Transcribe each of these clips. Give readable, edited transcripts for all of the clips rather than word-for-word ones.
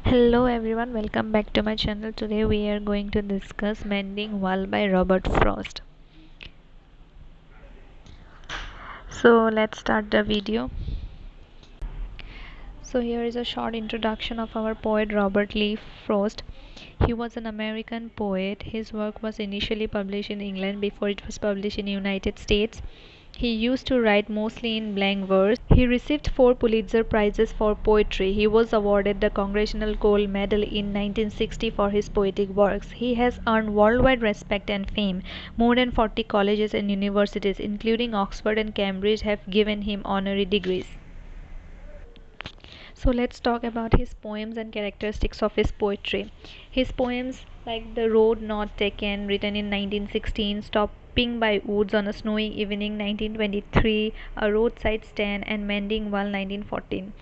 Hello everyone, welcome back to my channel. Today we are going to discuss Mending Wall by Robert Frost. So let's start the video. So here is a short introduction of our poet Robert Lee Frost. He was an American poet. His work was initially published in England before it was published in the United States. He used to write mostly in blank verse. He received 4 Pulitzer Prizes for poetry. He was awarded the Congressional Gold Medal in 1960 for his poetic works. He has earned worldwide respect and fame. More than 40 colleges and universities, including Oxford and Cambridge, have given him honorary degrees. So let's talk about his poems and characteristics of his poetry. His poems like The Road Not Taken, written in 1916, Stopping by Woods on a Snowy Evening 1923, A Roadside Stand, and Mending Wall 1914.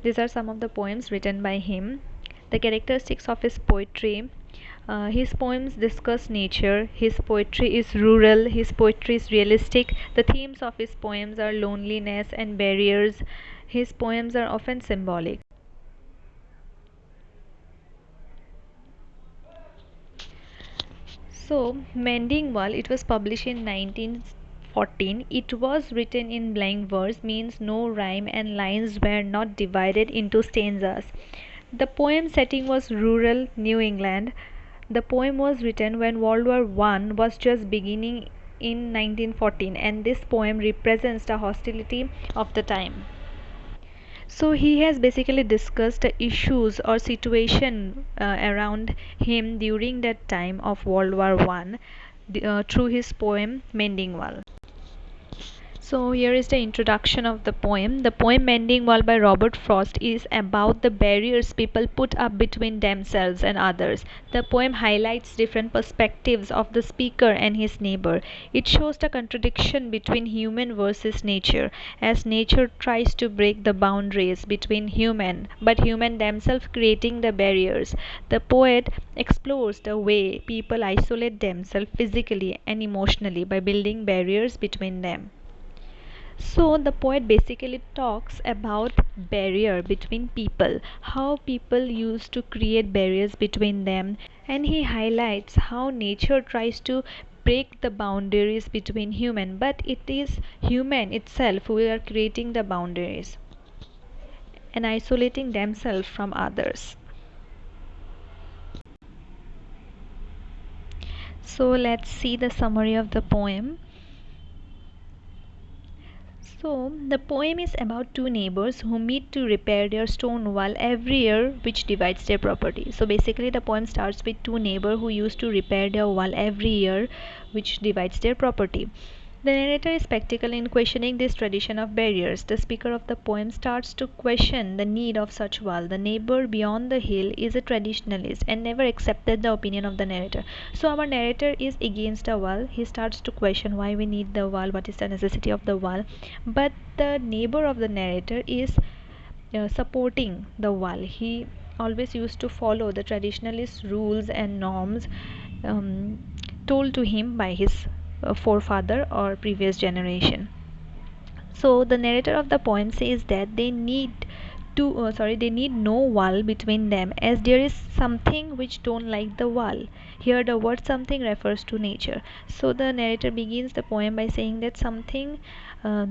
These are some of the poems written by him. The characteristics of his poetry. His poems discuss nature. His poetry is rural. His poetry is realistic. The themes of his poems are loneliness and barriers. His poems are often symbolic. So, Mending Wall, it was published in 1914. It was written in blank verse, means no rhyme and lines were not divided into stanzas. The poem setting was rural New England. The poem was written when World War I was just beginning in 1914, and this poem represents the hostility of the time. So he has basically discussed the issues or situation around him during that time of World War One through his poem Mending Wall. So here is the introduction of the poem. The poem Mending Wall by Robert Frost is about the barriers people put up between themselves and others. The poem highlights different perspectives of the speaker and his neighbor. It shows the contradiction between human versus nature, as nature tries to break the boundaries between human, but human themselves creating the barriers. The poet explores the way people isolate themselves physically and emotionally by building barriers between them. So the poet basically talks about barrier between people, how people used to create barriers between them, and he highlights how nature tries to break the boundaries between human, but it is human itself who are creating the boundaries and isolating themselves from others. So let's see the summary of the poem. So, the poem is about 2 neighbors who meet to repair their stone wall every year, which divides their property. So, basically, the poem starts with 2 neighbors who used to repair their wall every year, which divides their property. The narrator is practical in questioning this tradition of barriers. The speaker of the poem starts to question the need of such wall. The neighbor beyond the hill is a traditionalist and never accepted the opinion of the narrator. So our narrator is against the wall. He starts to question why we need the wall, what is the necessity of the wall. But the neighbor of the narrator is supporting the wall. He always used to follow the traditionalist rules and norms um, told to him by his forefather or previous generation. So the narrator of the poem says that they need no wall between them, as there is something which don't like the wall. Here the word something refers to nature. So the narrator begins the poem by saying that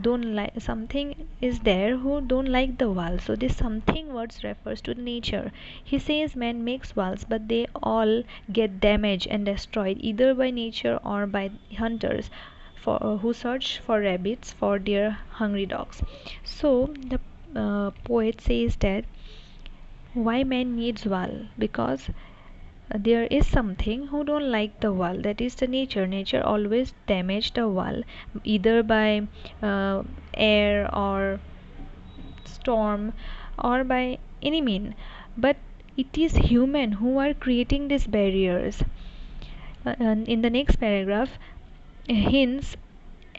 don't like something is there who don't like the wall. So this something words refers to nature. He says man makes walls, but they all get damaged and destroyed either by nature or by hunters who search for rabbits for their hungry dogs. So the poet says that why man needs wall, because there is something who don't like the wall, that is the nature always damage the wall either by air or storm or by any mean, but it is human who are creating these barriers. And in the next paragraph hints,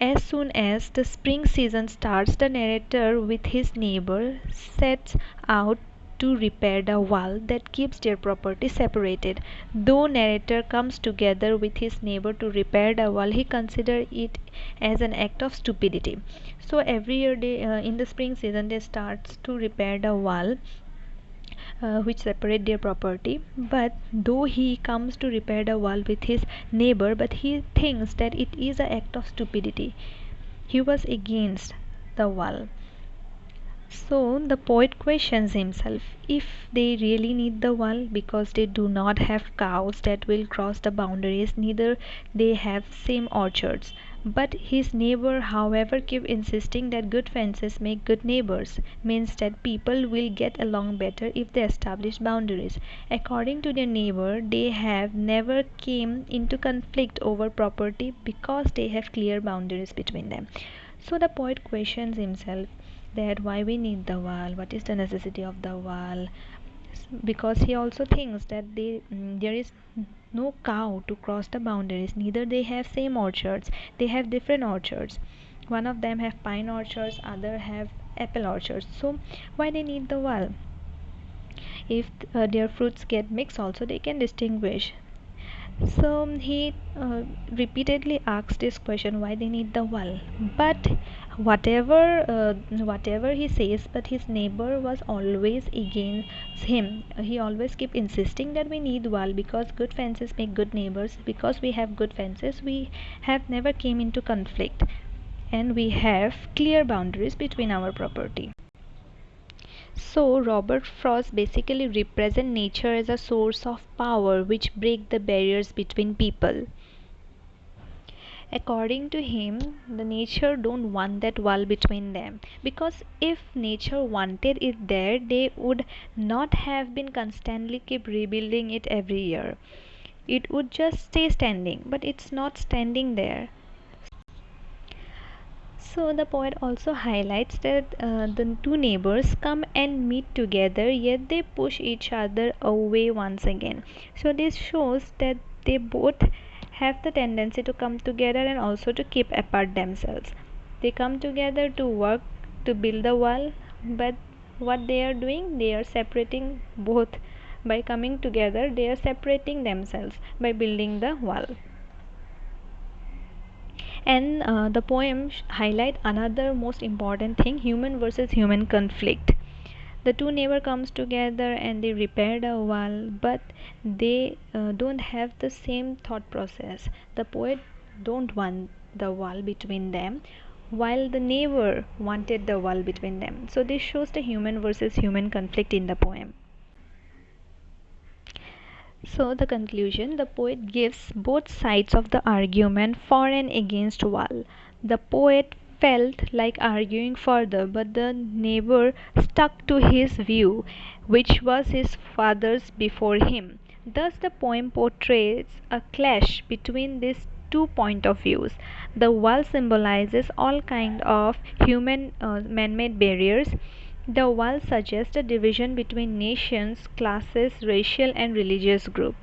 as soon as the spring season starts, the narrator with his neighbor sets out to repair the wall that keeps their property separated. Though narrator comes together with his neighbor to repair the wall, he considers it as an act of stupidity. So every year in the spring season they start to repair the wall, which separate their property. But though he comes to repair the wall with his neighbor, but he thinks that it is an act of stupidity. He was against the wall. So the poet questions himself if they really need the wall because they do not have cows that will cross the boundaries, neither they have same orchards. But his neighbor, however, keep insisting that good fences make good neighbors, means that people will get along better if they establish boundaries. According to their neighbor, they have never came into conflict over property because they have clear boundaries between them. So the poet questions himself that why we need the wall, what is the necessity of the wall, because he also thinks that there is no cow to cross the boundaries, neither they have same orchards, they have different orchards. One of them have pine orchards, other have apple orchards. So why they need the wall? If their fruits get mixed also, they can distinguish. So he repeatedly asked this question why they need the wall. But whatever he says, but his neighbor was always against him. He always keep insisting that we need wall because good fences make good neighbors. Because we have good fences, we have never came into conflict, and we have clear boundaries between our property. So Robert Frost basically represents nature as a source of power which break the barriers between people. According to him, the nature don't want that wall between them, because if nature wanted it there, they would not have been constantly keep rebuilding it every year. It would just stay standing, but it's not standing there. So the poet also highlights that the two neighbors come and meet together, yet they push each other away once again. So this shows that they both have the tendency to come together and also to keep apart themselves. They come together to work to build the wall, but what they are doing, they are separating both. By coming together, they are separating themselves by building the wall. And the poem highlight another most important thing, human versus human conflict. The two neighbor comes together and they repair the wall, but they don't have the same thought process. The poet don't want the wall between them, while the neighbor wanted the wall between them. So this shows the human versus human conflict in the poem. So, the conclusion, the poet gives both sides of the argument for and against wall. The poet felt like arguing further, but the neighbor stuck to his view, which was his father's before him. Thus, the poem portrays a clash between these two point of views. The wall symbolizes all kind of human man-made barriers. The wall suggests a division between nations, classes, racial and religious groups.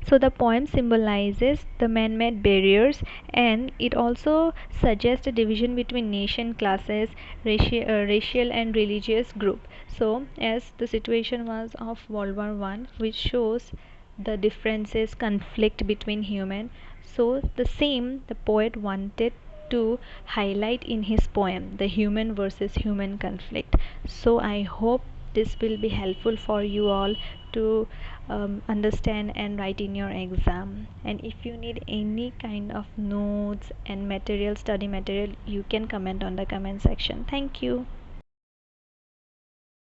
So the poem symbolizes the man-made barriers, and it also suggests a division between nation, classes, racial and religious group. So as the situation was of World War One, which shows the differences, conflict between human. So the same the poet wanted to highlight in his poem, the human versus human conflict. So I hope this will be helpful for you all to understand and write in your exam. And if you need any kind of notes and material, study material, you can comment on the comment section. Thank you.